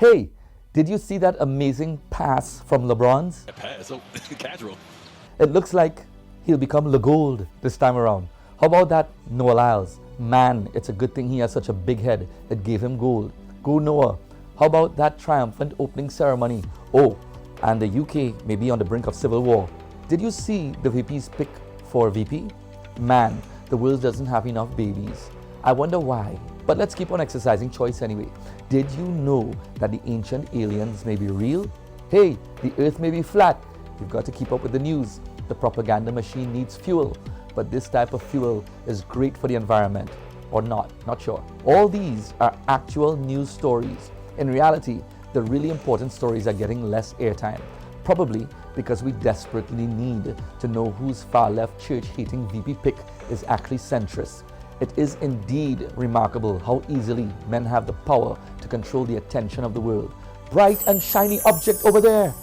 Hey, did you see that amazing pass from LeBron's? A pass, so casual. It looks like he'll become Le Gold this time around. How about that Noah Lyles? Man, it's a good thing he has such a big head. It gave him gold. Go Noah. How about that triumphant opening ceremony? Oh, and the UK may be on the brink of civil war. Did you see the VP's pick for VP? Man, the world doesn't have enough babies. I wonder why. But let's keep on exercising choice anyway. Did you know that the ancient aliens may be real? Hey, the earth may be flat. You've got to keep up with the news. The propaganda machine needs fuel, but this type of fuel is great for the environment, or not sure. All these are actual news stories. In reality, the really important stories are getting less airtime, probably because we desperately need to know whose far-left church-hating VP pick is actually centrist. It is indeed remarkable how easily men have the power to control the attention of the world. Bright and shiny object over there!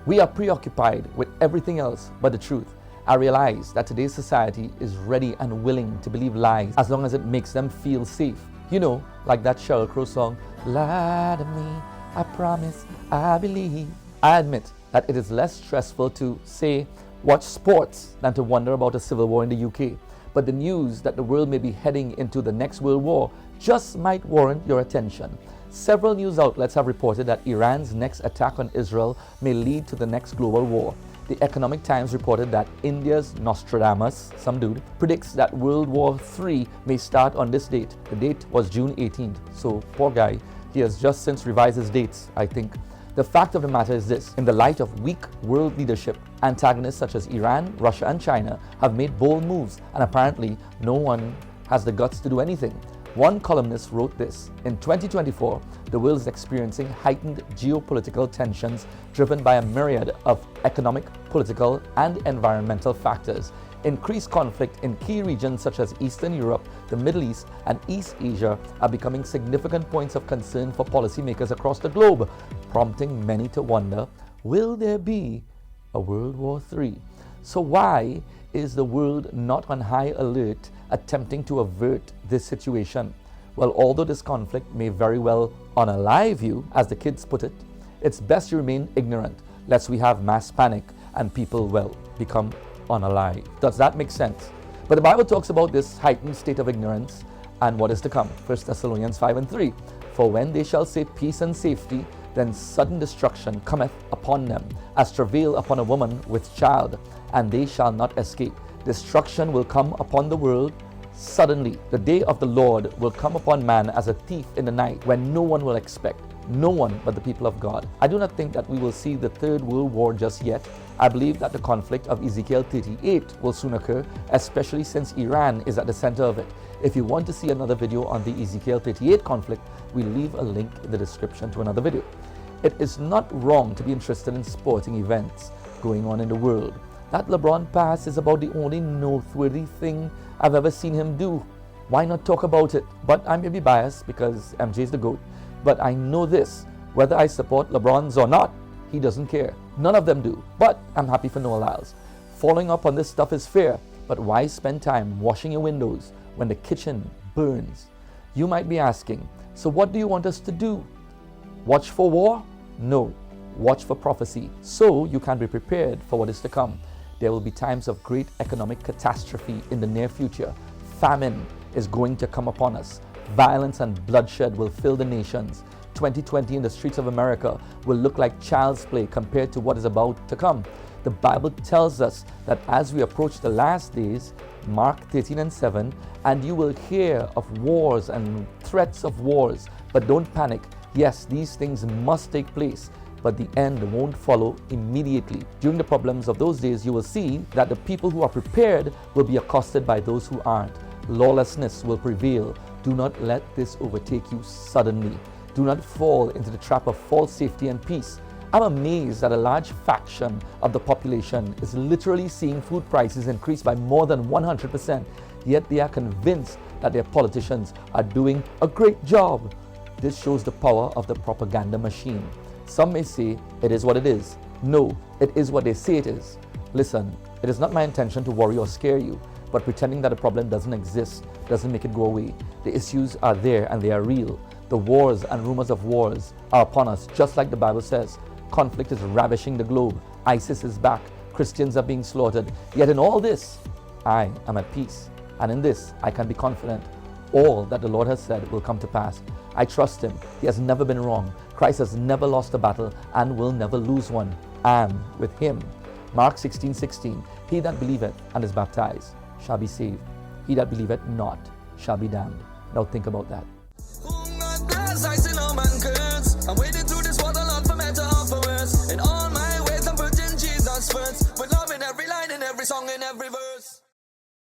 We are preoccupied with everything else but the truth. I realize that today's society is ready and willing to believe lies as long as it makes them feel safe. You know, like that Sheryl Crow song, "Lie to me, I promise, I believe." I admit that it is less stressful to, say, watch sports than to wonder about a civil war in the UK. But the news that the world may be heading into the next world war just might warrant your attention. Several news outlets have reported that Iran's next attack on Israel may lead to the next global war. The Economic Times reported that India's Nostradamus, some dude, predicts that World War III may start on this date. The date was June 18th, so poor guy, he has just since revised his dates, I think. The fact of the matter is this: in the light of weak world leadership, antagonists such as Iran, Russia and China have made bold moves, and apparently no one has the guts to do anything. One columnist wrote this: in 2024, the world is experiencing heightened geopolitical tensions driven by a myriad of economic, political and environmental factors. Increased conflict in key regions such as Eastern Europe, the Middle East and East Asia are becoming significant points of concern for policymakers across the globe, prompting many to wonder, will there be a World War III? So why is the world not on high alert attempting to avert this situation? Well, although this conflict may very well unalive you, as the kids put it, it's best you remain ignorant, lest we have mass panic and people, well, become unalive. Does that make sense? But the Bible talks about this heightened state of ignorance and what is to come. 1 Thessalonians 5:3. For when they shall say peace and safety, then sudden destruction cometh upon them, as travail upon a woman with child, and they shall not escape. Destruction will come upon the world suddenly. The day of the Lord will come upon man as a thief in the night, when no one will expect. No one but the people of God. I do not think that we will see the Third World War just yet. I believe that the conflict of Ezekiel 38 will soon occur, especially since Iran is at the center of it. If you want to see another video on the Ezekiel 38 conflict, we'll leave a link in the description to another video. It is not wrong to be interested in sporting events going on in the world. That LeBron pass is about the only noteworthy thing I've ever seen him do. Why not talk about it? But I may be biased because MJ is the GOAT. But I know this, whether I support LeBron's or not, he doesn't care. None of them do. But I'm happy for Noah Lyles. Following up on this stuff is fair, but why spend time washing your windows when the kitchen burns? You might be asking, so what do you want us to do? Watch for war? No. Watch for prophecy, so you can be prepared for what is to come. There will be times of great economic catastrophe in the near future. Famine is going to come upon us. Violence and bloodshed will fill the nations. 2020 in the streets of America will look like child's play compared to what is about to come. The Bible tells us that as we approach the last days, Mark 13:7, and you will hear of wars and threats of wars, but don't panic. Yes, these things must take place, but the end won't follow immediately. During the problems of those days, you will see that the people who are prepared will be accosted by those who aren't. Lawlessness will prevail. Do not let this overtake you suddenly. Do not fall into the trap of false safety and peace. I'm amazed that a large faction of the population is literally seeing food prices increase by more than 100%, yet they are convinced that their politicians are doing a great job. This shows the power of the propaganda machine. Some may say it is what it is. No, it is what they say it is. Listen, it is not my intention to worry or scare you, but pretending that a problem doesn't exist doesn't make it go away. The issues are there and they are real. The The wars and rumors of wars are upon us, just like the Bible says. Conflict is ravishing the globe. ISIS is back. Christians are being slaughtered. Yet in all this, I am at peace. And in this, I can be confident. All that the Lord has said will come to pass. I trust Him. He has never been wrong. Christ has never lost a battle and will never lose one. I am with Him. Mark 16:16. He that believeth and is baptized shall be saved. He that believeth not shall be damned. Now think about that.